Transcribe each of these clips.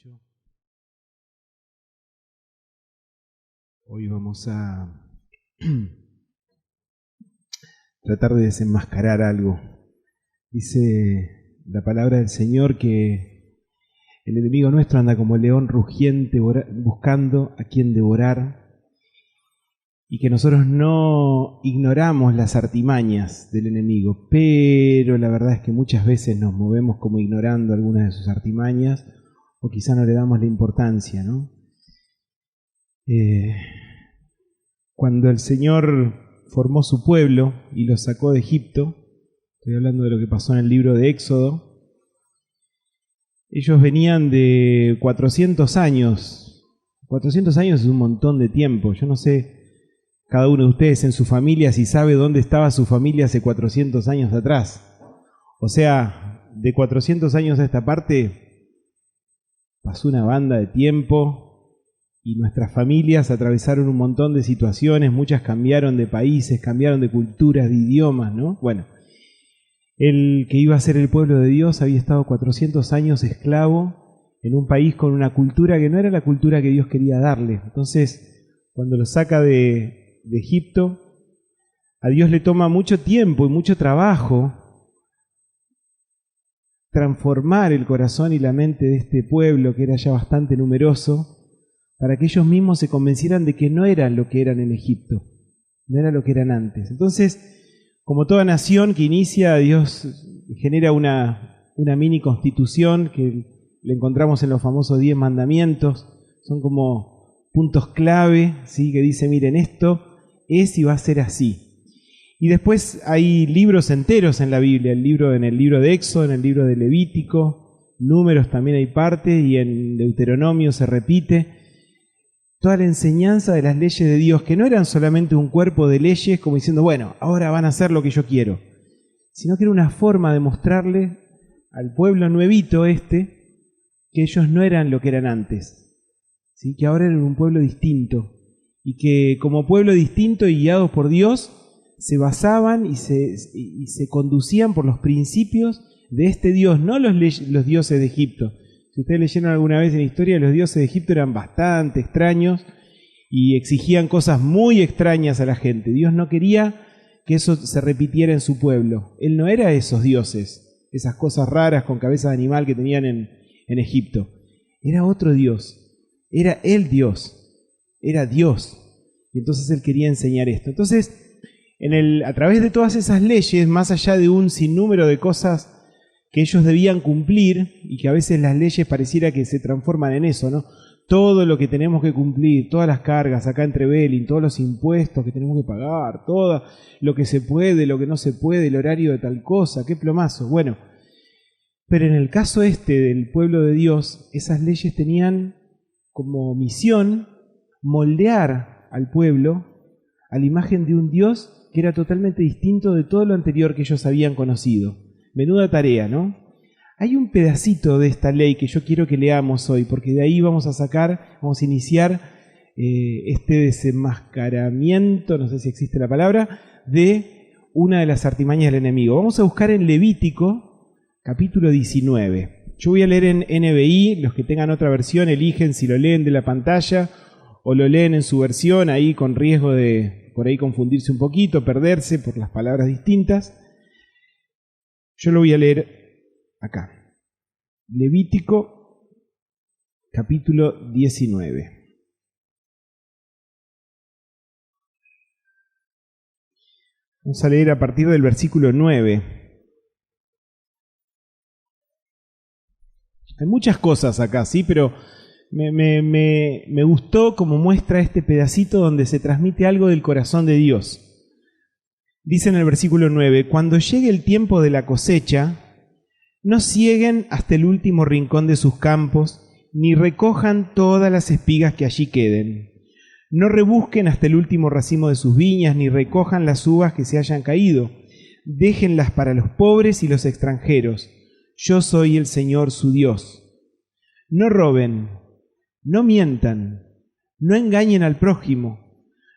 mucho. Hoy vamos a tratar de desenmascarar algo. Dice la palabra del Señor que el enemigo nuestro anda como león rugiente buscando a quien devorar, y que nosotros no ignoramos las artimañas del enemigo, pero la verdad es que muchas veces nos movemos como ignorando algunas de sus artimañas, o quizá no le damos la importancia, ¿no? Cuando el Señor formó su pueblo y lo sacó de Egipto, estoy hablando de lo que pasó en el libro de Éxodo, ellos venían de 400 años. 400 años es un montón de tiempo. Yo no sé, cada uno de ustedes en su familia, si sabe dónde estaba su familia hace 400 años atrás. O sea, de 400 años a esta parte pasó una banda de tiempo y nuestras familias atravesaron un montón de situaciones, muchas cambiaron de países, cambiaron de culturas, de idiomas, ¿no? Bueno, el que iba a ser el pueblo de Dios había estado 400 años esclavo en un país con una cultura que no era la cultura que Dios quería darle. Entonces, cuando lo saca de Egipto, a Dios le toma mucho tiempo y mucho trabajo transformar el corazón y la mente de este pueblo, que era ya bastante numeroso, para que ellos mismos se convencieran de que no eran lo que eran en Egipto, no era lo que eran antes. Entonces, como toda nación que inicia, Dios genera una mini constitución que le encontramos en los famosos 10 mandamientos. Son como puntos clave, ¿sí? Que dice, miren, esto es y va a ser así. Y después hay libros enteros en la Biblia, en el libro de Éxodo, en el libro de Levítico, Números también hay parte, y en Deuteronomio se repite toda la enseñanza de las leyes de Dios, que no eran solamente un cuerpo de leyes como diciendo, bueno, ahora van a hacer lo que yo quiero, sino que era una forma de mostrarle al pueblo nuevito que ellos no eran lo que eran antes, ¿sí? Que ahora eran un pueblo distinto, y que como pueblo distinto y guiados por Dios se basaban y se conducían por los principios de este Dios, no los dioses de Egipto. Si ustedes leyeron alguna vez en la historia, los dioses de Egipto eran bastante extraños y exigían cosas muy extrañas a la gente. Dios no quería que eso se repitiera en su pueblo. Él no era esos dioses, esas cosas raras con cabeza de animal que tenían en Egipto. Era otro Dios, era el Dios, era Dios. Y entonces Él quería enseñar esto. Entonces, a través de todas esas leyes, más allá de un sinnúmero de cosas que ellos debían cumplir, y que a veces las leyes pareciera que se transforman en eso, ¿no? Todo lo que tenemos que cumplir, todas las cargas acá entre Belín, todos los impuestos que tenemos que pagar, todo lo que se puede, lo que no se puede, el horario de tal cosa, qué plomazo. Bueno, pero en el caso del pueblo de Dios, esas leyes tenían como misión moldear al pueblo a la imagen de un Dios que era totalmente distinto de todo lo anterior que ellos habían conocido. Menuda tarea, ¿no? Hay un pedacito de esta ley que yo quiero que leamos hoy, porque de ahí vamos a iniciar este desenmascaramiento, no sé si existe la palabra, de una de las artimañas del enemigo. Vamos a buscar en Levítico, capítulo 19. Yo voy a leer en NBI, los que tengan otra versión eligen si lo leen de la pantalla o lo leen en su versión, ahí con riesgo de por ahí confundirse un poquito, perderse por las palabras distintas. Yo lo voy a leer acá. Levítico, capítulo 19. Vamos a leer a partir del versículo 9. Hay muchas cosas acá, sí, pero me gustó como muestra este pedacito donde se transmite algo del corazón de Dios. Dice en el versículo 9, cuando llegue el tiempo de la cosecha, no cieguen hasta el último rincón de sus campos, ni recojan todas las espigas que allí queden. No rebusquen hasta el último racimo de sus viñas, ni recojan las uvas que se hayan caído. Déjenlas para los pobres y los extranjeros. Yo soy el Señor su Dios. No roben, no mientan, no engañen al prójimo,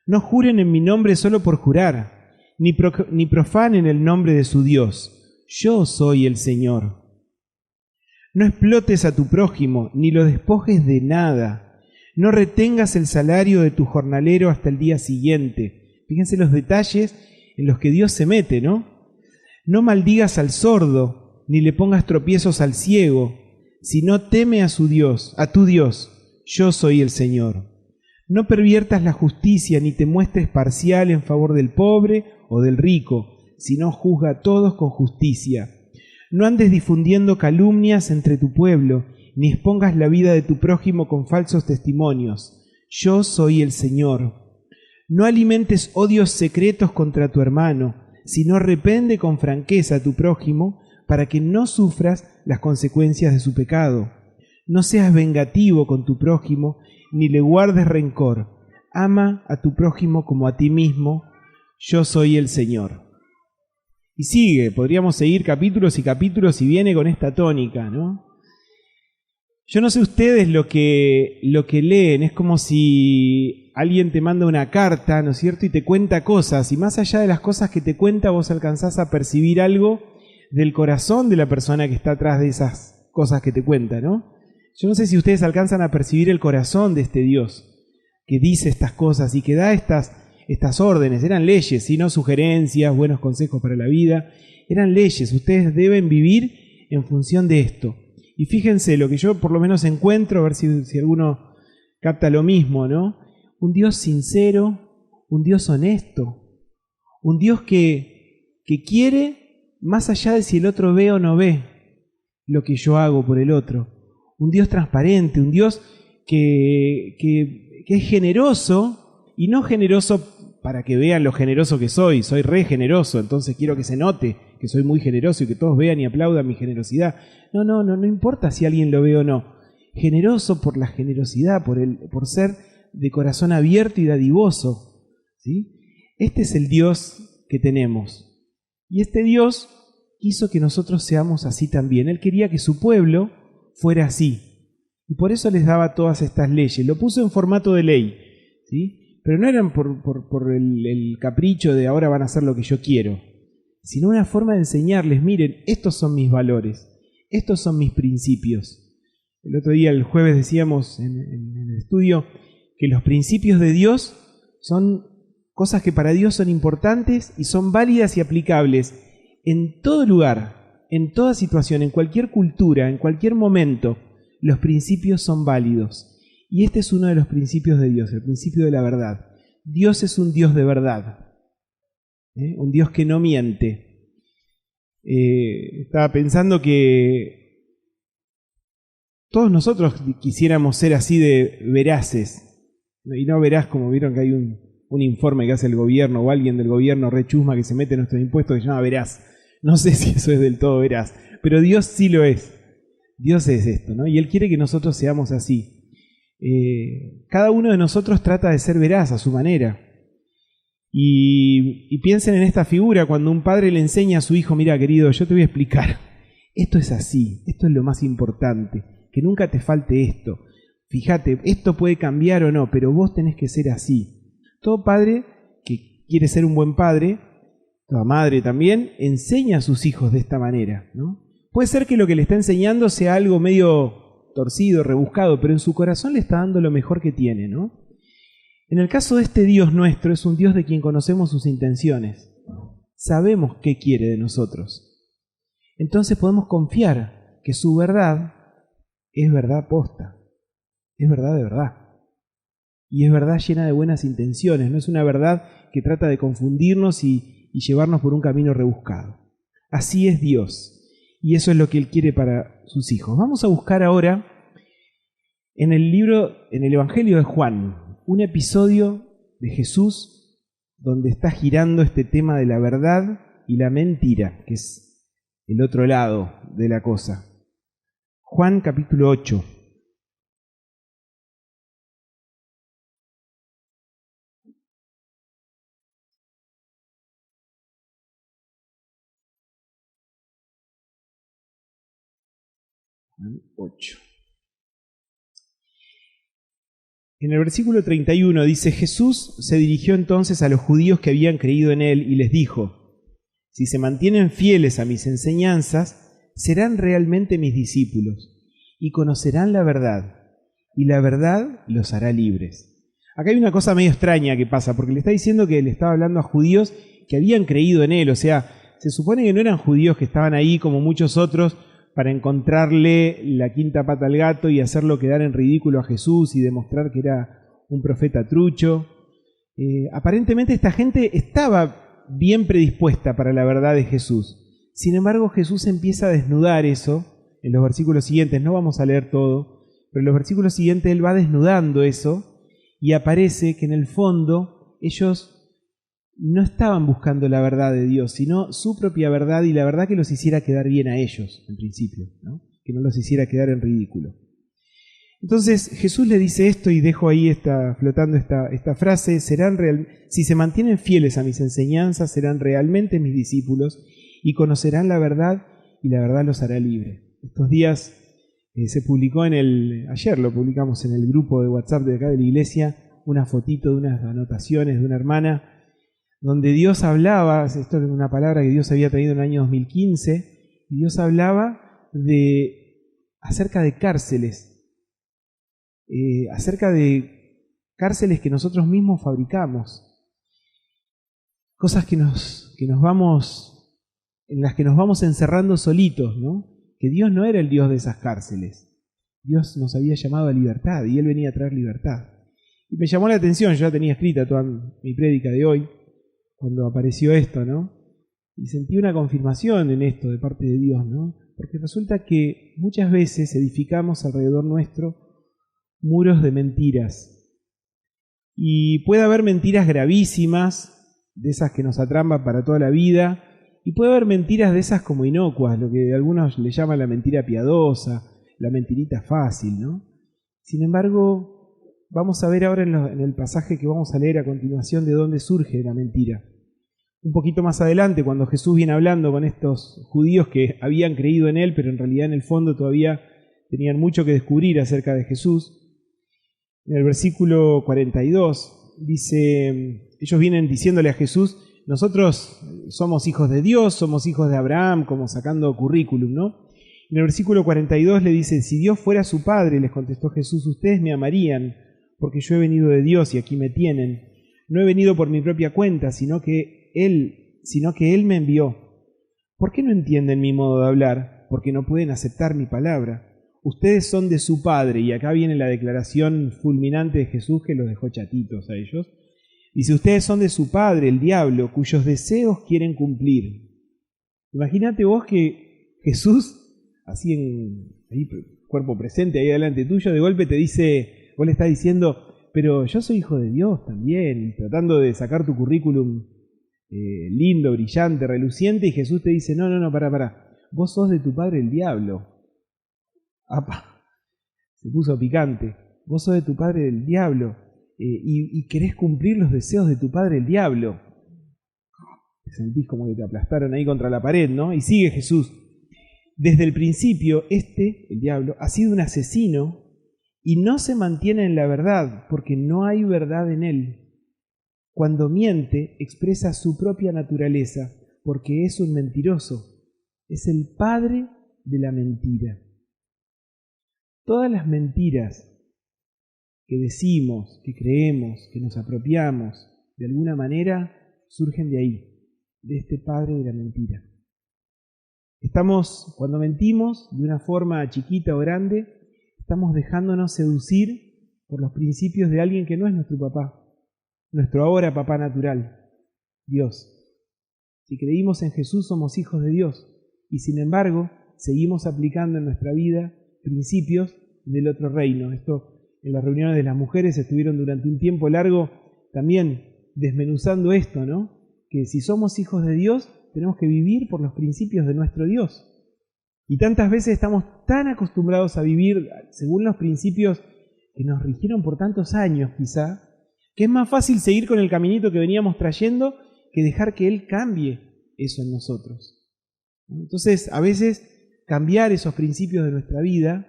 no juren en mi nombre solo por jurar, ni profanen el nombre de su Dios. Yo soy el Señor. No explotes a tu prójimo, ni lo despojes de nada. No retengas el salario de tu jornalero hasta el día siguiente. Fíjense los detalles en los que Dios se mete, ¿no? No maldigas al sordo, ni le pongas tropiezos al ciego, sino teme a su Dios, a tu Dios. Yo soy el Señor. No perviertas la justicia, ni te muestres parcial en favor del pobre o del rico, sino juzga a todos con justicia. No andes difundiendo calumnias entre tu pueblo, ni expongas la vida de tu prójimo con falsos testimonios. Yo soy el Señor. No alimentes odios secretos contra tu hermano, sino reprende con franqueza a tu prójimo, para que no sufras las consecuencias de su pecado. No seas vengativo con tu prójimo, ni le guardes rencor. Ama a tu prójimo como a ti mismo. Yo soy el Señor. Y sigue, podríamos seguir capítulos y capítulos y viene con esta tónica, ¿no? Yo no sé ustedes lo que leen, es como si alguien te manda una carta, ¿no es cierto? Y te cuenta cosas, y más allá de las cosas que te cuenta, vos alcanzás a percibir algo del corazón de la persona que está atrás de esas cosas que te cuenta, ¿no? Yo no sé si ustedes alcanzan a percibir el corazón de este Dios que dice estas cosas y que da estas órdenes. Eran leyes, sino sugerencias, buenos consejos para la vida. Eran leyes, ustedes deben vivir en función de esto. Y fíjense, lo que yo por lo menos encuentro, a ver si alguno capta lo mismo, ¿no? Un Dios sincero, un Dios honesto, un Dios que quiere más allá de si el otro ve o no ve lo que yo hago por el otro. Un Dios transparente, un Dios que es generoso, y no generoso para que vean lo generoso que soy re generoso, entonces quiero que se note que soy muy generoso y que todos vean y aplaudan mi generosidad. No importa si alguien lo ve o no. Generoso por la generosidad, por ser de corazón abierto y dadivoso, ¿sí? Este es el Dios que tenemos. Y este Dios quiso que nosotros seamos así también. Él quería que su pueblo fuera así. Y por eso les daba todas estas leyes. Lo puso en formato de ley, ¿sí? Pero no eran por el capricho de ahora van a hacer lo que yo quiero, sino una forma de enseñarles, miren, estos son mis valores, estos son mis principios. El otro día, el jueves, decíamos en el estudio que los principios de Dios son cosas que para Dios son importantes y son válidas y aplicables en todo lugar, en toda situación, en cualquier cultura, en cualquier momento. Los principios son válidos. Y este es uno de los principios de Dios, el principio de la verdad. Dios es un Dios de verdad, un Dios que no miente. Estaba pensando que todos nosotros quisiéramos ser así de veraces, y no veraz como vieron que hay un informe que hace el gobierno o alguien del gobierno rechusma que se mete en nuestros impuestos que se llama veraz. No sé si eso es del todo veraz, pero Dios sí lo es. Dios es esto, ¿no? Y Él quiere que nosotros seamos así. Cada uno de nosotros trata de ser veraz a su manera. Y piensen en esta figura cuando un padre le enseña a su hijo, mira querido, yo te voy a explicar, esto es así, esto es lo más importante, que nunca te falte esto. Fíjate, esto puede cambiar o no, pero vos tenés que ser así. Todo padre que quiere ser un buen padre, toda madre también, enseña a sus hijos de esta manera, ¿no? Puede ser que lo que le está enseñando sea algo medio torcido, rebuscado, pero en su corazón le está dando lo mejor que tiene, ¿no? En el caso de este Dios nuestro, es un Dios de quien conocemos sus intenciones. Sabemos qué quiere de nosotros. Entonces podemos confiar que su verdad es verdad posta, es verdad de verdad. Y es verdad llena de buenas intenciones, no es una verdad que trata de confundirnos y llevarnos por un camino rebuscado. Así es Dios. Y eso es lo que Él quiere para sus hijos. Vamos a buscar ahora en el Evangelio de Juan, un episodio de Jesús donde está girando este tema de la verdad y la mentira, que es el otro lado de la cosa. Juan capítulo 8. Juan 8. En el versículo 31 dice, Jesús se dirigió entonces a los judíos que habían creído en Él y les dijo, si se mantienen fieles a mis enseñanzas, serán realmente mis discípulos y conocerán la verdad, y la verdad los hará libres. Acá hay una cosa medio extraña que pasa, porque le está diciendo que le estaba hablando a judíos que habían creído en él. O sea, se supone que no eran judíos que estaban ahí como muchos otros para encontrarle la quinta pata al gato y hacerlo quedar en ridículo a Jesús y demostrar que era un profeta trucho. Aparentemente esta gente estaba bien predispuesta para la verdad de Jesús. Sin embargo, Jesús empieza a desnudar eso en los versículos siguientes. No vamos a leer todo, pero en los versículos siguientes él va desnudando eso y aparece que en el fondo ellos no estaban buscando la verdad de Dios, sino su propia verdad, y la verdad que los hiciera quedar bien a ellos, en principio, ¿no? Que no los hiciera quedar en ridículo. Entonces Jesús le dice esto, y dejo ahí flotando esta frase: si se mantienen fieles a mis enseñanzas, serán realmente mis discípulos y conocerán la verdad, y la verdad los hará libre. Estos días se publicó ayer lo publicamos en el grupo de WhatsApp de acá de la iglesia, una fotito de unas anotaciones de una hermana, donde Dios hablaba, esto es una palabra que Dios había traído en el año 2015, y Dios hablaba acerca de cárceles, que nosotros mismos fabricamos, cosas en las que nos vamos encerrando solitos, ¿no? Que Dios no era el Dios de esas cárceles. Dios nos había llamado a libertad y Él venía a traer libertad. Y me llamó la atención, yo ya tenía escrita toda mi prédica de hoy, cuando apareció esto, ¿no? Y sentí una confirmación en esto de parte de Dios, ¿no? Porque resulta que muchas veces edificamos alrededor nuestro muros de mentiras. Y puede haber mentiras gravísimas, de esas que nos atrampan para toda la vida, y puede haber mentiras de esas como inocuas, lo que algunos le llaman la mentira piadosa, la mentirita fácil, ¿no? Sin embargo, vamos a ver ahora en el pasaje que vamos a leer a continuación de dónde surge la mentira. Un poquito más adelante, cuando Jesús viene hablando con estos judíos que habían creído en Él, pero en realidad en el fondo todavía tenían mucho que descubrir acerca de Jesús, en el versículo 42 dice, ellos vienen diciéndole a Jesús: nosotros somos hijos de Dios, somos hijos de Abraham, como sacando currículum, ¿no? En el versículo 42 le dice: si Dios fuera su Padre, les contestó Jesús, ustedes me amarían, porque yo he venido de Dios y aquí me tienen. No he venido por mi propia cuenta, sino que Él me envió. ¿Por qué no entienden mi modo de hablar? Porque no pueden aceptar mi palabra. Ustedes son de su padre, y acá viene la declaración fulminante de Jesús que los dejó chatitos a ellos. Dice: ustedes son de su padre, el diablo, cuyos deseos quieren cumplir. Imagínate vos que Jesús, así ahí, cuerpo presente, ahí delante tuyo, de golpe te dice, vos le estás diciendo: pero yo soy hijo de Dios también, tratando de sacar tu currículum lindo, brillante, reluciente, y Jesús te dice: no, pará, vos sos de tu padre el diablo. ¡Apa! Se puso picante. Vos sos de tu padre el diablo y querés cumplir los deseos de tu padre el diablo. Te sentís como que te aplastaron ahí contra la pared, ¿no? Y sigue Jesús: desde el principio, el diablo, ha sido un asesino y no se mantiene en la verdad, porque no hay verdad en él. Cuando miente, expresa su propia naturaleza, porque es un mentiroso. Es el padre de la mentira. Todas las mentiras que decimos, que creemos, que nos apropiamos, de alguna manera, surgen de ahí, de este padre de la mentira. Cuando mentimos, de una forma chiquita o grande, estamos dejándonos seducir por los principios de alguien que no es nuestro papá, nuestro ahora papá natural, Dios. Si creímos en Jesús, somos hijos de Dios, y sin embargo, seguimos aplicando en nuestra vida principios del otro reino. Esto, en las reuniones de las mujeres estuvieron durante un tiempo largo también desmenuzando esto, ¿no? Que si somos hijos de Dios, tenemos que vivir por los principios de nuestro Dios. Y tantas veces estamos tan acostumbrados a vivir según los principios que nos rigieron por tantos años quizá, que es más fácil seguir con el caminito que veníamos trayendo que dejar que Él cambie eso en nosotros. Entonces, a veces cambiar esos principios de nuestra vida,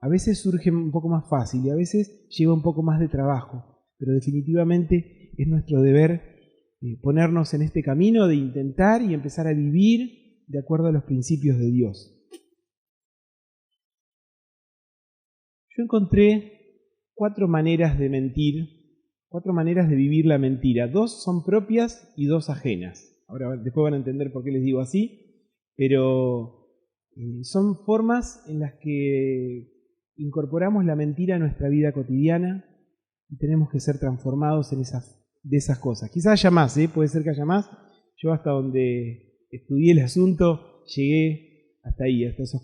a veces surge un poco más fácil y a veces lleva un poco más de trabajo, pero definitivamente es nuestro deber ponernos en este camino de intentar y empezar a vivir de acuerdo a los principios de Dios. yo encontré 4 maneras de mentir, 4 maneras de vivir la mentira. 2 son propias y 2 ajenas. Ahora después van a entender por qué les digo así, pero son formas en las que incorporamos la mentira a nuestra vida cotidiana y tenemos que ser transformados de esas cosas. Quizás haya más, puede ser que haya más. Yo hasta donde estudié el asunto llegué hasta ahí, hasta esas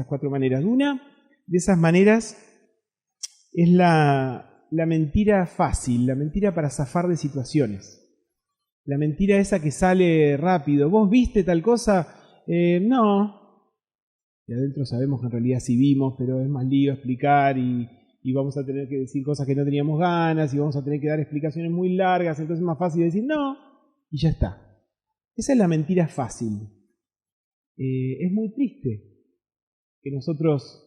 4 maneras. Una de esas maneras es la mentira fácil, la mentira para zafar de situaciones. La mentira esa que sale rápido. ¿Vos viste tal cosa? No. Y adentro sabemos que en realidad sí vimos, pero es más lío explicar y vamos a tener que decir cosas que no teníamos ganas y vamos a tener que dar explicaciones muy largas, entonces es más fácil decir no y ya está. Esa es la mentira fácil. Es muy triste que nosotros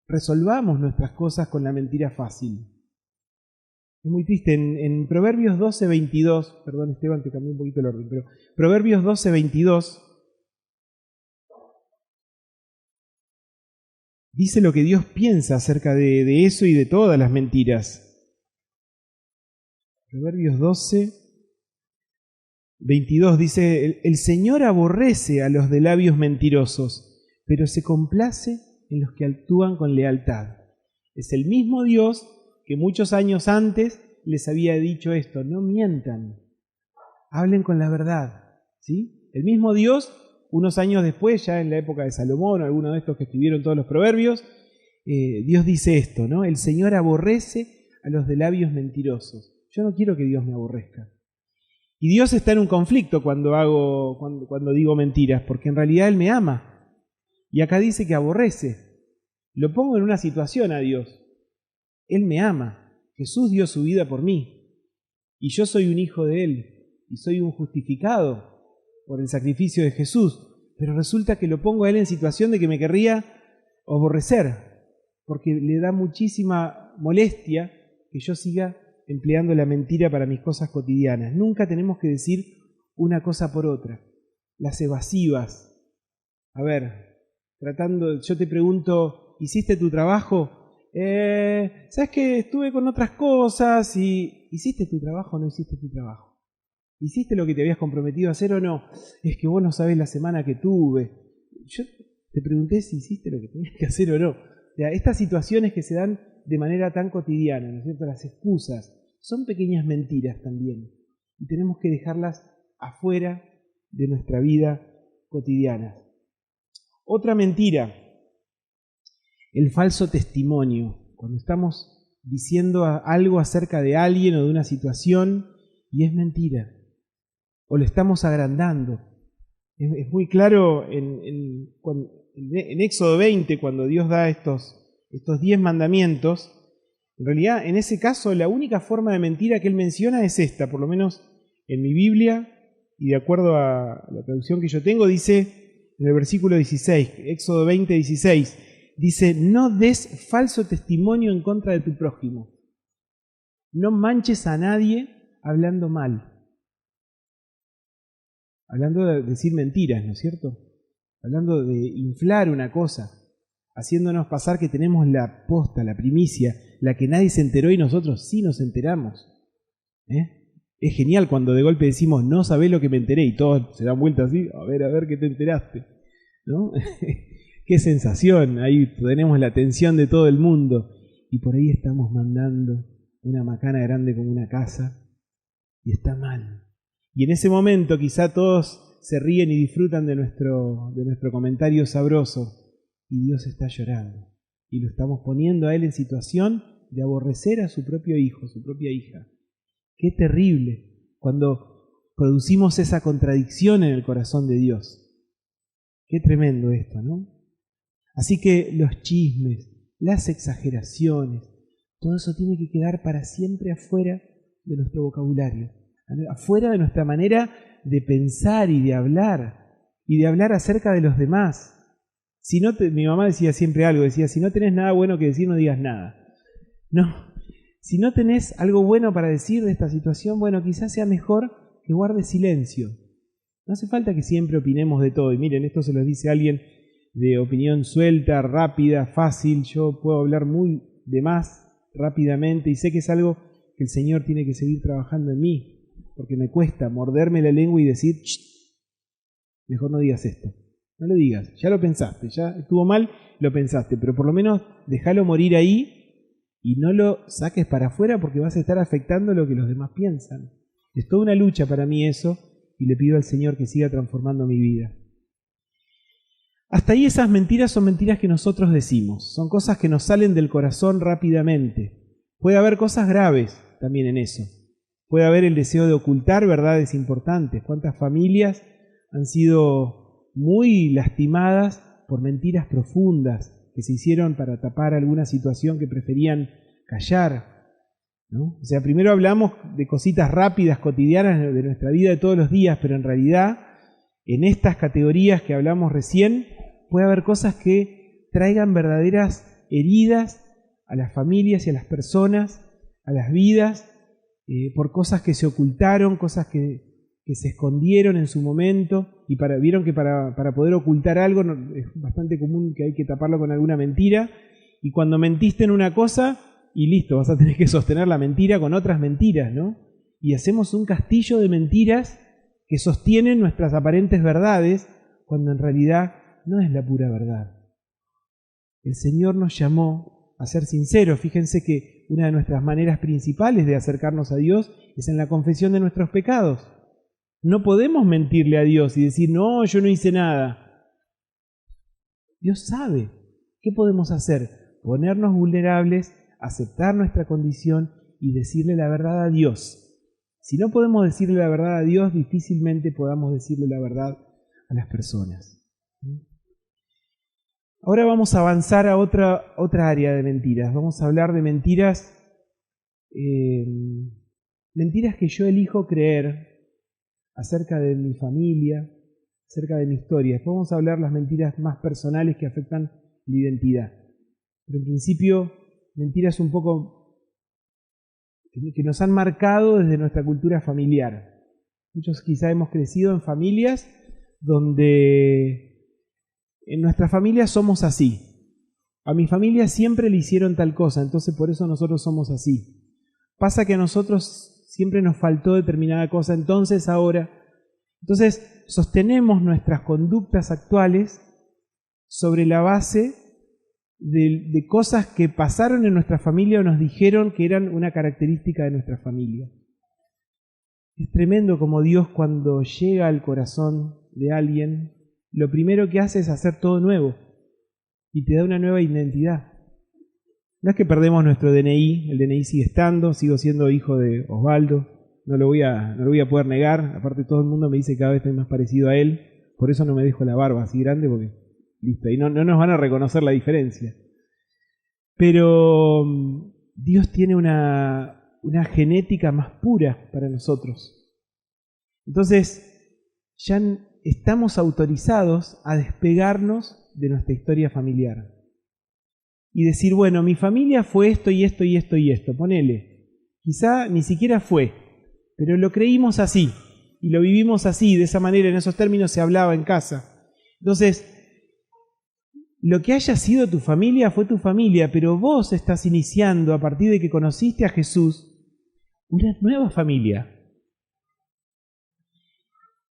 resolvamos nuestras cosas con la mentira fácil. Es muy triste. En Proverbios 12:22, perdón Esteban, te cambié un poquito el orden, pero Proverbios 12:22 dice lo que Dios piensa acerca de eso y de todas las mentiras. Proverbios 12:22 dice, el Señor aborrece a los de labios mentirosos, pero se complace en los que actúan con lealtad. Es el mismo Dios que muchos años antes les había dicho esto, no mientan, hablen con la verdad. ¿Sí? El mismo Dios, unos años después, ya en la época de Salomón, o alguno de estos que escribieron todos los proverbios, Dios dice esto, ¿no? El Señor aborrece a los de labios mentirosos. Yo no quiero que Dios me aborrezca. Y Dios está en un conflicto cuando digo mentiras, porque en realidad Él me ama. Y acá dice que aborrece. Lo pongo en una situación a Dios. Él me ama. Jesús dio su vida por mí. Y yo soy un hijo de Él. Y soy un justificado por el sacrificio de Jesús. Pero resulta que lo pongo a Él en situación de que me querría aborrecer. Porque le da muchísima molestia que yo siga empleando la mentira para mis cosas cotidianas. Nunca tenemos que decir una cosa por otra. Las evasivas. A ver, yo te pregunto, ¿hiciste tu trabajo? ¿Sabes que estuve con otras cosas? Y ¿hiciste tu trabajo o no hiciste tu trabajo? ¿Hiciste lo que te habías comprometido a hacer o no? Es que vos no sabés la semana que tuve. Yo te pregunté si hiciste lo que tenías que hacer o no. O sea, estas situaciones que se dan de manera tan cotidiana, ¿no es cierto? Las excusas son pequeñas mentiras también. Y tenemos que dejarlas afuera de nuestra vida cotidiana. Otra mentira, el falso testimonio. Cuando estamos diciendo algo acerca de alguien o de una situación y es mentira. O lo estamos agrandando. Es muy claro en Éxodo 20, cuando Dios da estos 10 mandamientos. En realidad, en ese caso, la única forma de mentira que Él menciona es esta, por lo menos en mi Biblia, y de acuerdo a la traducción que yo tengo, dice en el versículo 16, Éxodo 20, 16, dice, no des falso testimonio en contra de tu prójimo. No manches a nadie hablando mal. Hablando de decir mentiras, ¿no es cierto? Hablando de inflar una cosa, haciéndonos pasar que tenemos la posta, la primicia, la que nadie se enteró y nosotros sí nos enteramos. Es genial cuando de golpe decimos, no sabés lo que me enteré, y todos se dan vuelta así, a ver qué te enteraste, ¿no? Qué sensación, ahí tenemos la atención de todo el mundo, y por ahí estamos mandando una macana grande como una casa, y está mal. Y en ese momento quizá todos se ríen y disfrutan de nuestro comentario sabroso, y Dios está llorando, y lo estamos poniendo a Él en situación de aborrecer a su propio hijo, su propia hija. Qué terrible cuando producimos esa contradicción en el corazón de Dios. Qué tremendo esto, ¿no? Así que los chismes, las exageraciones, todo eso tiene que quedar para siempre afuera de nuestro vocabulario, afuera de nuestra manera de pensar y de hablar acerca de los demás. Mi mamá decía siempre algo, decía, si no tenés nada bueno que decir, no digas nada. No, si no tenés algo bueno para decir de esta situación, bueno, quizás sea mejor que guardes silencio. No hace falta que siempre opinemos de todo. Y miren, esto se lo dice alguien de opinión suelta, rápida, fácil. Yo puedo hablar muy de más rápidamente y sé que es algo que el Señor tiene que seguir trabajando en mí, porque me cuesta morderme la lengua y decir, mejor no digas esto. No lo digas, ya lo pensaste, ya estuvo mal, lo pensaste, pero por lo menos déjalo morir ahí y no lo saques para afuera porque vas a estar afectando lo que los demás piensan. Es toda una lucha para mí eso y le pido al Señor que siga transformando mi vida. Hasta ahí esas mentiras son mentiras que nosotros decimos, son cosas que nos salen del corazón rápidamente. Puede haber cosas graves también en eso. Puede haber el deseo de ocultar verdades importantes. ¿Cuántas familias han sido muy lastimadas por mentiras profundas que se hicieron para tapar alguna situación que preferían callar, ¿no? O sea, primero hablamos de cositas rápidas, cotidianas de nuestra vida de todos los días, pero en realidad, en estas categorías que hablamos recién, puede haber cosas que traigan verdaderas heridas a las familias y a las personas, a las vidas, por cosas que se ocultaron, cosas que se escondieron en su momento, y vieron que para poder ocultar algo es bastante común que hay que taparlo con alguna mentira, y cuando mentiste en una cosa, y listo, vas a tener que sostener la mentira con otras mentiras, ¿no? Y hacemos un castillo de mentiras que sostienen nuestras aparentes verdades, cuando en realidad no es la pura verdad. El Señor nos llamó a ser sinceros. Fíjense que una de nuestras maneras principales de acercarnos a Dios es en la confesión de nuestros pecados. No podemos mentirle a Dios y decir, no, yo no hice nada. Dios sabe. ¿Qué podemos hacer? Ponernos vulnerables, aceptar nuestra condición y decirle la verdad a Dios. Si no podemos decirle la verdad a Dios, difícilmente podamos decirle la verdad a las personas. Ahora vamos a avanzar a otra área de mentiras. Vamos a hablar de mentiras, mentiras que yo elijo creer acerca de mi familia, acerca de mi historia. Después vamos a hablar de las mentiras más personales que afectan la identidad. Pero en principio, mentiras un poco que nos han marcado desde nuestra cultura familiar. Muchos quizá hemos crecido en familias donde en nuestra familia somos así. A mi familia siempre le hicieron tal cosa, entonces por eso nosotros somos así. Pasa que a nosotros siempre nos faltó determinada cosa, entonces ahora. Entonces sostenemos nuestras conductas actuales sobre la base de cosas que pasaron en nuestra familia o nos dijeron que eran una característica de nuestra familia. Es tremendo como Dios, cuando llega al corazón de alguien, lo primero que hace es hacer todo nuevo y te da una nueva identidad. No es que perdemos nuestro DNI, el DNI sigue estando, sigo siendo hijo de Osvaldo, no lo voy a poder negar, aparte todo el mundo me dice que cada vez estoy más parecido a él, por eso no me dejo la barba así grande, porque listo, y no nos van a reconocer la diferencia. Pero Dios tiene una genética más pura para nosotros. Entonces, ya estamos autorizados a despegarnos de nuestra historia familiar y decir, bueno, mi familia fue esto y esto y esto y esto, ponele. Quizá ni siquiera fue, pero lo creímos así y lo vivimos así, de esa manera, en esos términos se hablaba en casa. Entonces, lo que haya sido tu familia fue tu familia, pero vos estás iniciando, a partir de que conociste a Jesús, una nueva familia.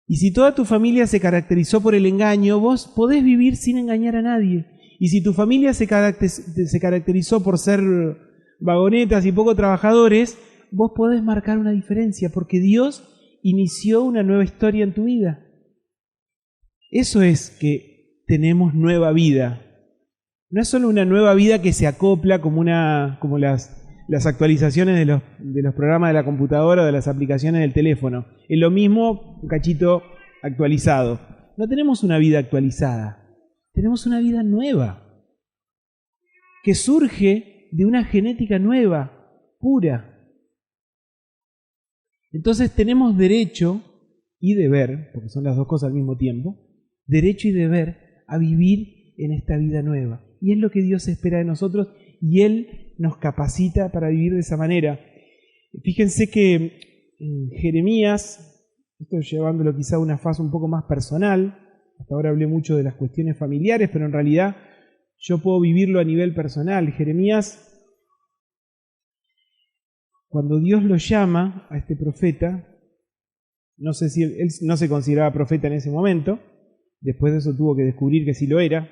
Y si toda tu familia se caracterizó por el engaño, vos podés vivir sin engañar a nadie. Y si tu familia se caracterizó por ser vagonetas y poco trabajadores, vos podés marcar una diferencia, porque Dios inició una nueva historia en tu vida. Eso es que tenemos nueva vida. No es solo una nueva vida que se acopla como las actualizaciones de los programas de la computadora o de las aplicaciones del teléfono. Es lo mismo, un cachito actualizado. No tenemos una vida actualizada, tenemos una vida nueva, que surge de una genética nueva, pura. Entonces tenemos derecho y deber, porque son las dos cosas al mismo tiempo, derecho y deber a vivir en esta vida nueva. Y es lo que Dios espera de nosotros y Él nos capacita para vivir de esa manera. Fíjense que en Jeremías, estoy llevándolo quizá a una fase un poco más personal, Hasta ahora hablé mucho de las cuestiones familiares, pero en realidad yo puedo vivirlo a nivel personal. Jeremías, cuando Dios lo llama a este profeta, no sé si él no se consideraba profeta en ese momento, después de eso tuvo que descubrir que sí lo era.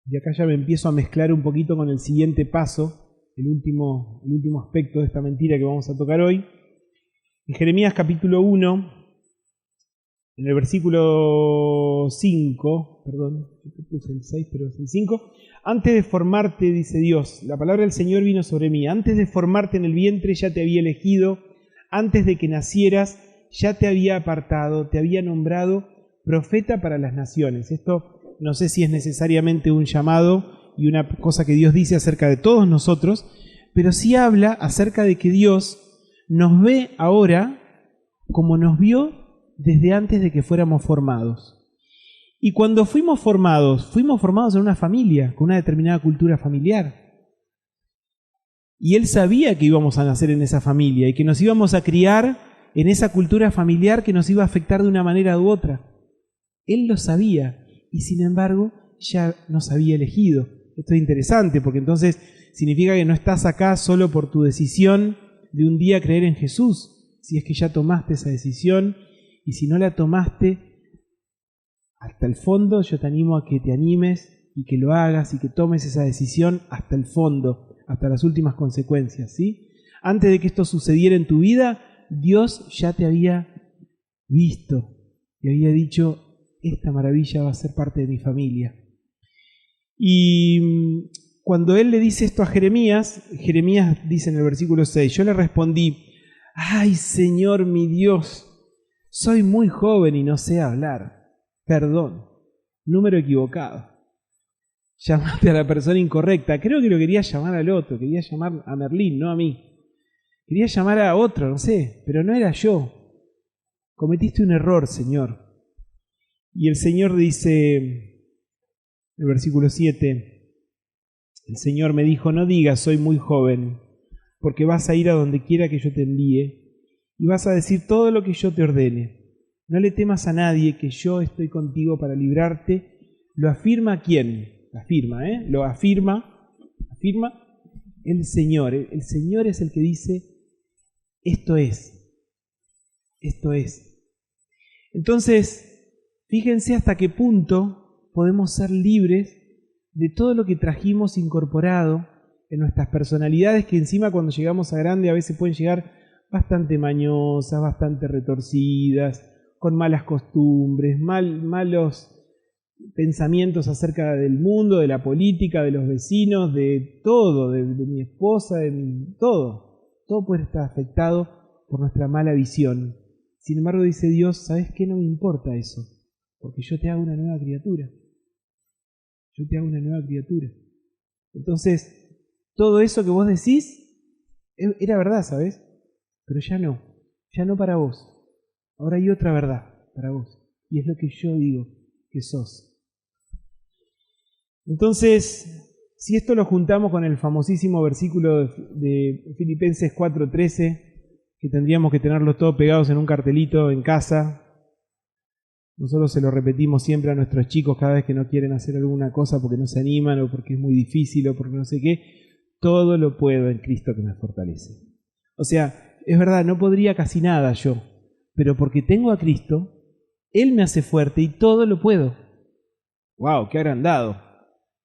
Y acá ya me empiezo a mezclar un poquito con el siguiente paso, el último aspecto de esta mentira que vamos a tocar hoy. En Jeremías capítulo 1, en el versículo 5, perdón, yo puse el 6, pero es el 5. Antes de formarte, dice Dios, la palabra del Señor vino sobre mí. Antes de formarte en el vientre ya te había elegido. Antes de que nacieras ya te había apartado, te había nombrado profeta para las naciones. Esto no sé si es necesariamente un llamado y una cosa que Dios dice acerca de todos nosotros, pero sí habla acerca de que Dios nos ve ahora como nos vio desde antes de que fuéramos formados. Y cuando fuimos formados en una familia, con una determinada cultura familiar. Y Él sabía que íbamos a nacer en esa familia y que nos íbamos a criar en esa cultura familiar que nos iba a afectar de una manera u otra. Él lo sabía y sin embargo ya nos había elegido. Esto es interesante porque entonces significa que no estás acá solo por tu decisión de un día creer en Jesús, si es que ya tomaste esa decisión, y si no la tomaste hasta el fondo, yo te animo a que te animes y que lo hagas y que tomes esa decisión hasta el fondo, hasta las últimas consecuencias, ¿sí? Antes de que esto sucediera en tu vida, Dios ya te había visto y había dicho, esta maravilla va a ser parte de mi familia. Y cuando Él le dice esto a Jeremías, Jeremías dice en el versículo 6, yo le respondí, ¡ay, Señor mi Dios! Soy muy joven y no sé hablar. Perdón, número equivocado. Llamaste a la persona incorrecta. Creo que lo quería llamar al otro, quería llamar a Merlín, no a mí. Quería llamar a otro, no sé, pero no era yo. Cometiste un error, Señor. Y el Señor dice, el versículo 7, el Señor me dijo, no digas soy muy joven, porque vas a ir a donde quiera que yo te envíe y vas a decir todo lo que yo te ordene. No le temas a nadie, que yo estoy contigo para librarte. ¿Lo afirma quién? Lo afirma el Señor. El Señor es el que dice, esto es. Entonces, fíjense hasta qué punto podemos ser libres de todo lo que trajimos incorporado en nuestras personalidades, que encima cuando llegamos a grande a veces pueden llegar bastante mañosas, bastante retorcidas, con malas costumbres, malos pensamientos acerca del mundo, de la política, de los vecinos, de todo, de mi esposa, todo. Todo puede estar afectado por nuestra mala visión. Sin embargo, dice Dios, ¿sabes qué? No me importa eso, porque yo te hago una nueva criatura. Entonces, todo eso que vos decís era verdad, ¿sabes? Pero ya no para vos. Ahora hay otra verdad para vos, y es lo que yo digo que sos. Entonces, si esto lo juntamos con el famosísimo versículo de Filipenses 4:13, que tendríamos que tenerlos todos pegados en un cartelito en casa, nosotros se lo repetimos siempre a nuestros chicos cada vez que no quieren hacer alguna cosa porque no se animan o porque es muy difícil o porque no sé qué, todo lo puedo en Cristo que me fortalece. O sea, es verdad, no podría casi nada yo, pero porque tengo a Cristo, Él me hace fuerte y todo lo puedo. ¡Wow! ¡Qué agrandado!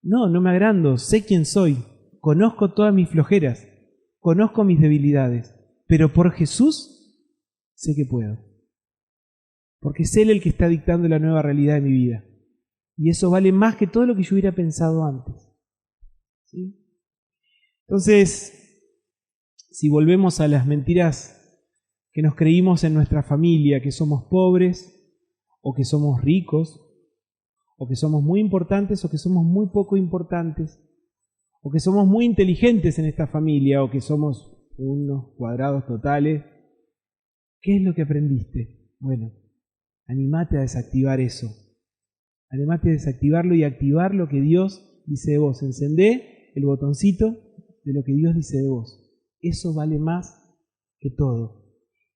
No me agrando, sé quién soy, conozco todas mis flojeras, conozco mis debilidades, pero por Jesús sé que puedo. Porque es Él el que está dictando la nueva realidad de mi vida. Y eso vale más que todo lo que yo hubiera pensado antes. ¿Sí? Entonces, si volvemos a las mentiras que nos creímos en nuestra familia, que somos pobres, o que somos ricos, o que somos muy importantes, o que somos muy poco importantes, o que somos muy inteligentes en esta familia, o que somos unos cuadrados totales, ¿qué es lo que aprendiste? Bueno, animate a desactivar eso. Animate a desactivarlo y activar lo que Dios dice de vos. Encendé el botoncito de lo que Dios dice de vos. Eso vale más que todo.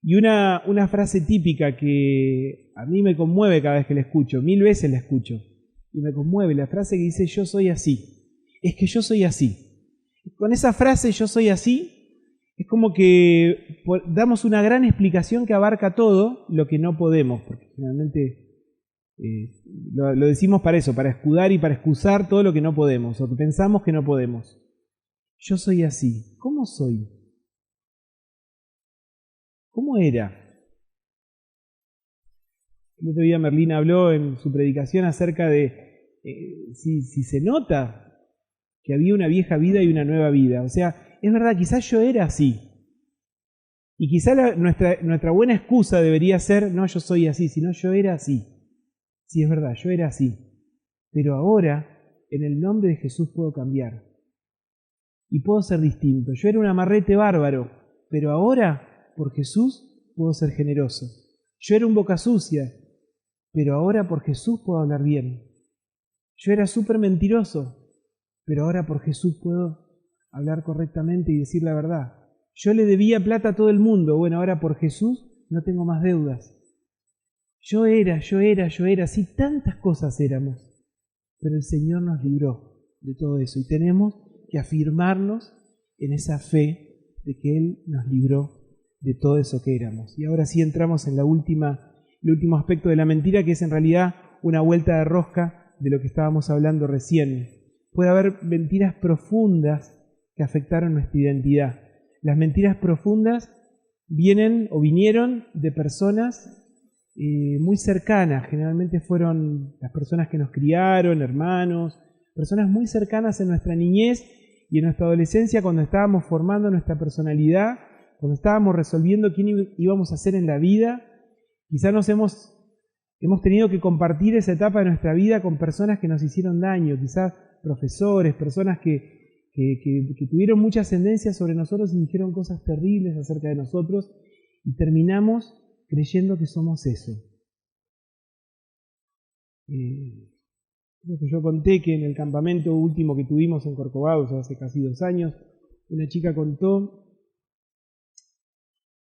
Y una frase típica que a mí me conmueve cada vez que la escucho, 1000 veces la escucho, y me conmueve, la frase que dice yo soy así, es que yo soy así. Con esa frase yo soy así, es como que damos una gran explicación que abarca todo lo que no podemos, porque generalmente lo decimos para eso, para escudar y para excusar todo lo que no podemos, o que pensamos que no podemos. Yo soy así. ¿Cómo soy? ¿Cómo era? El otro día Merlín habló en su predicación acerca de si se nota que había una vieja vida y una nueva vida. O sea, es verdad, quizás yo era así. Y quizás nuestra buena excusa debería ser, no yo soy así, sino yo era así. Sí, es verdad, yo era así. Pero ahora, en el nombre de Jesús puedo cambiar. Y puedo ser distinto. Yo era un amarrete bárbaro, pero ahora, por Jesús, puedo ser generoso. Yo era un boca sucia, pero ahora por Jesús puedo hablar bien. Yo era súper mentiroso, pero ahora por Jesús puedo hablar correctamente y decir la verdad. Yo le debía plata a todo el mundo, bueno, ahora por Jesús no tengo más deudas. Yo era, sí, tantas cosas éramos, pero el Señor nos libró de todo eso y tenemos que afirmarnos en esa fe de que Él nos libró de todo eso que éramos. Y ahora sí entramos en el último aspecto de la mentira, que es en realidad una vuelta de rosca de lo que estábamos hablando recién. Puede haber mentiras profundas que afectaron nuestra identidad. Las mentiras profundas vinieron de personas muy cercanas, generalmente fueron las personas que nos criaron, hermanos, personas muy cercanas en nuestra niñez y en nuestra adolescencia, cuando estábamos formando nuestra personalidad, cuando estábamos resolviendo quién íbamos a ser en la vida. Quizás hemos tenido que compartir esa etapa de nuestra vida con personas que nos hicieron daño, quizás profesores, personas que tuvieron mucha ascendencia sobre nosotros y dijeron cosas terribles acerca de nosotros, y terminamos creyendo que somos eso. Creo que yo conté que en el campamento último que tuvimos en Corcovado, hace casi 2 años, una chica contó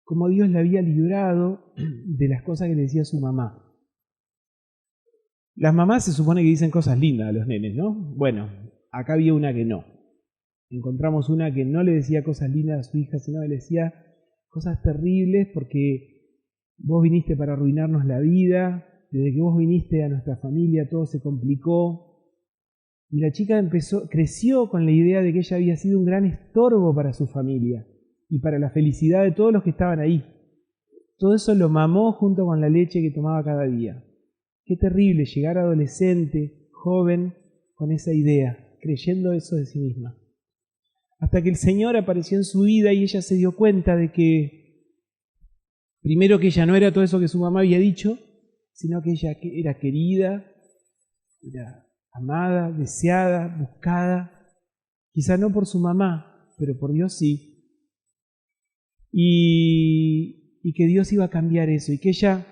cómo Dios la había librado de las cosas que le decía su mamá. Las mamás se supone que dicen cosas lindas a los nenes, ¿no? Bueno, acá había una que no. Encontramos una que no le decía cosas lindas a su hija, sino que le decía cosas terribles porque vos viniste para arruinarnos la vida, desde que vos viniste a nuestra familia todo se complicó. Y la chica creció con la idea de que ella había sido un gran estorbo para su familia y para la felicidad de todos los que estaban ahí. Todo eso lo mamó junto con la leche que tomaba cada día. Qué terrible llegar adolescente, joven, con esa idea, creyendo eso de sí misma. Hasta que el Señor apareció en su vida y ella se dio cuenta de que, primero, que ella no era todo eso que su mamá había dicho, sino que ella era querida, era amada, deseada, buscada, quizá no por su mamá, pero por Dios sí. Y que Dios iba a cambiar eso, y que ella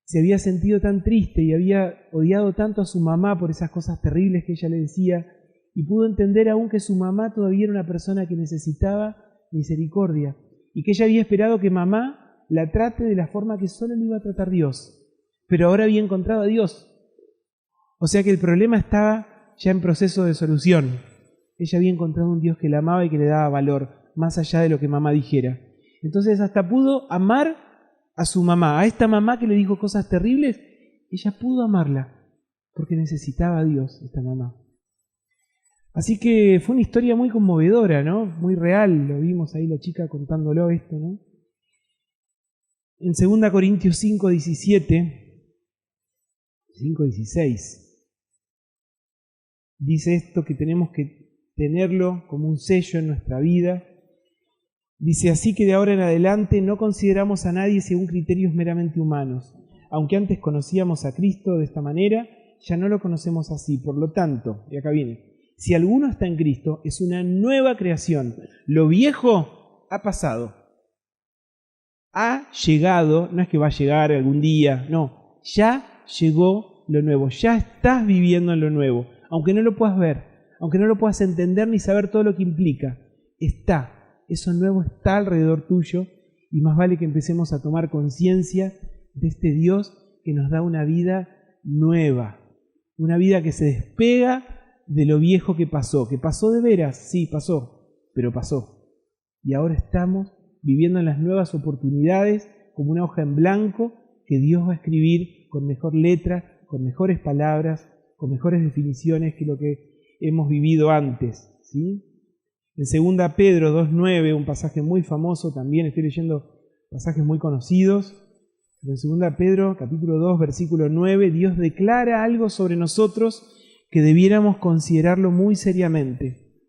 se había sentido tan triste y había odiado tanto a su mamá por esas cosas terribles que ella le decía, y pudo entender aún que su mamá todavía era una persona que necesitaba misericordia, y que ella había esperado que mamá la trate de la forma que solo le iba a tratar Dios, pero ahora había encontrado a Dios. O sea que el problema estaba ya en proceso de solución. Ella había encontrado un Dios que la amaba y que le daba valor, más allá de lo que mamá dijera. Entonces hasta pudo amar a su mamá, a esta mamá que le dijo cosas terribles, ella pudo amarla, porque necesitaba a Dios, esta mamá. Así que fue una historia muy conmovedora, ¿no? Muy real, lo vimos ahí la chica contándolo esto, ¿no? En 2 Corintios 5:16, dice esto que tenemos que tenerlo como un sello en nuestra vida. Dice, así que de ahora en adelante no consideramos a nadie según criterios meramente humanos. Aunque antes conocíamos a Cristo de esta manera, ya no lo conocemos así. Por lo tanto, y acá viene, si alguno está en Cristo, es una nueva creación. Lo viejo ha pasado. Ha llegado, no es que va a llegar algún día, no, ya llegó lo nuevo, ya estás viviendo en lo nuevo, aunque no lo puedas ver, aunque no lo puedas entender ni saber todo lo que implica, está, eso nuevo está alrededor tuyo Y más vale que empecemos a tomar conciencia de este Dios que nos da una vida nueva, una vida que se despega de lo viejo que pasó de veras, sí, pasó, pero pasó. Y ahora estamos viviendo en las nuevas oportunidades como una hoja en blanco que Dios va a escribir con mejor letra, con mejores palabras, con mejores definiciones que lo que hemos vivido antes, ¿sí? En 2 Pedro 2.9, un pasaje muy famoso también, estoy leyendo pasajes muy conocidos, pero en 2 Pedro capítulo 2, versículo 9, Dios declara algo sobre nosotros que debiéramos considerarlo muy seriamente.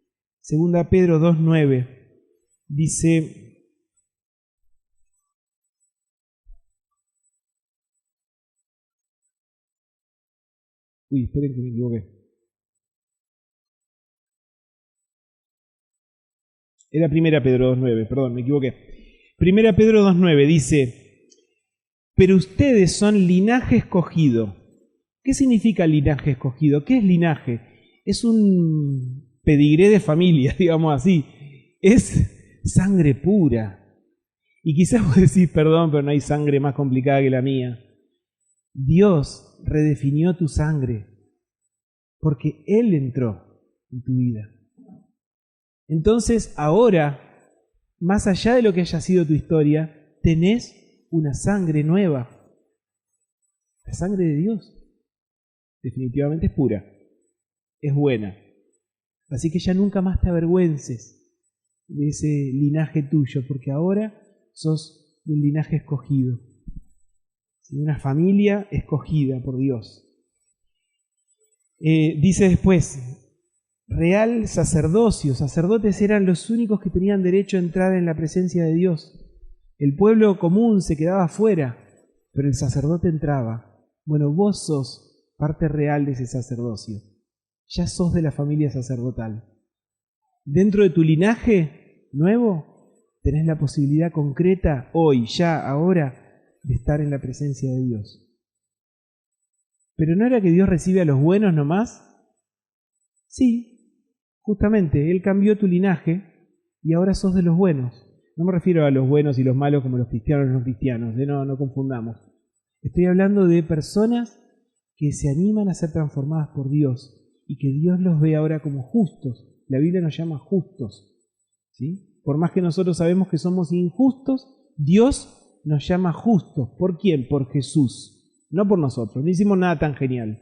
2 Pedro 2.9 dice: esperen que me equivoqué. Era 1 Pedro 2.9, perdón, me equivoqué. 1 Pedro 2.9 dice: pero ustedes son linaje escogido. ¿Qué significa linaje escogido? ¿Qué es linaje? Es un pedigré de familia, digamos así. Es sangre pura. Y quizás vos decís, perdón, pero no hay sangre más complicada que la mía. Dios redefinió tu sangre porque Él entró en tu vida. Entonces ahora, más allá de lo que haya sido tu historia, tenés una sangre nueva. La sangre de Dios definitivamente es pura, es buena. Así que ya nunca más te avergüences de ese linaje tuyo, porque ahora sos de un linaje escogido, de una familia escogida por Dios. Dice después, real sacerdocio. Sacerdotes eran los únicos que tenían derecho a entrar en la presencia de Dios. El pueblo común se quedaba afuera, pero el sacerdote entraba. Bueno, vos sos parte real de ese sacerdocio. Ya sos de la familia sacerdotal. Dentro de tu linaje nuevo, tenés la posibilidad concreta hoy, ya, ahora, de estar en la presencia de Dios. ¿Pero no era que Dios recibe a los buenos nomás? Sí, justamente, Él cambió tu linaje y ahora sos de los buenos. No me refiero a los buenos y los malos como los cristianos y los no cristianos, no confundamos. Estoy hablando de personas que se animan a ser transformadas por Dios y que Dios los ve ahora como justos. La Biblia nos llama justos, ¿sí? Por más que nosotros sabemos que somos injustos, Dios nos llama justos. ¿Por quién? Por Jesús. No por nosotros, no hicimos nada tan genial.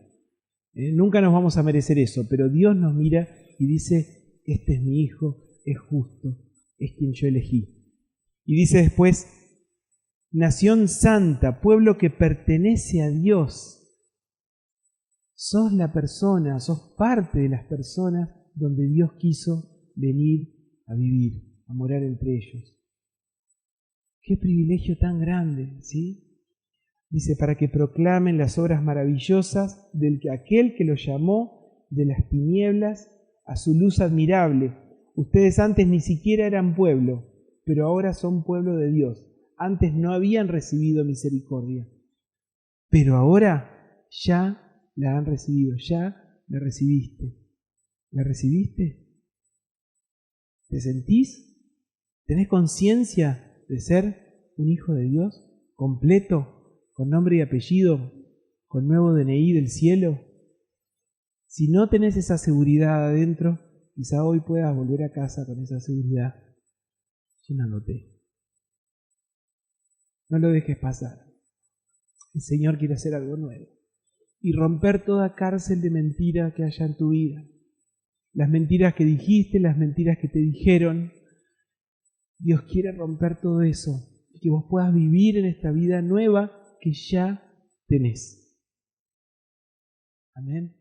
Nunca nos vamos a merecer eso, pero Dios nos mira y dice, este es mi hijo, es justo, es quien yo elegí. Y dice después, nación santa, pueblo que pertenece a Dios. Sos la persona, sos parte de las personas donde Dios quiso venir a vivir, a morar entre ellos. Qué privilegio tan grande, ¿sí? Dice, para que proclamen las obras maravillosas del que aquel que los llamó de las tinieblas a su luz admirable. Ustedes antes ni siquiera eran pueblo, pero ahora son pueblo de Dios. Antes no habían recibido misericordia, pero ahora ya la han recibido, ya la recibiste. ¿La recibiste? ¿Te sentís? ¿Tenés conciencia de ser un hijo de Dios completo? Con nombre y apellido, con nuevo DNI del cielo. Si no tenés esa seguridad adentro, quizá hoy puedas volver a casa con esa seguridad, llenándote. No lo dejes pasar. El Señor quiere hacer algo nuevo y romper toda cárcel de mentira que haya en tu vida. Las mentiras que dijiste, las mentiras que te dijeron. Dios quiere romper todo eso y que vos puedas vivir en esta vida nueva que ya tenés. Amén.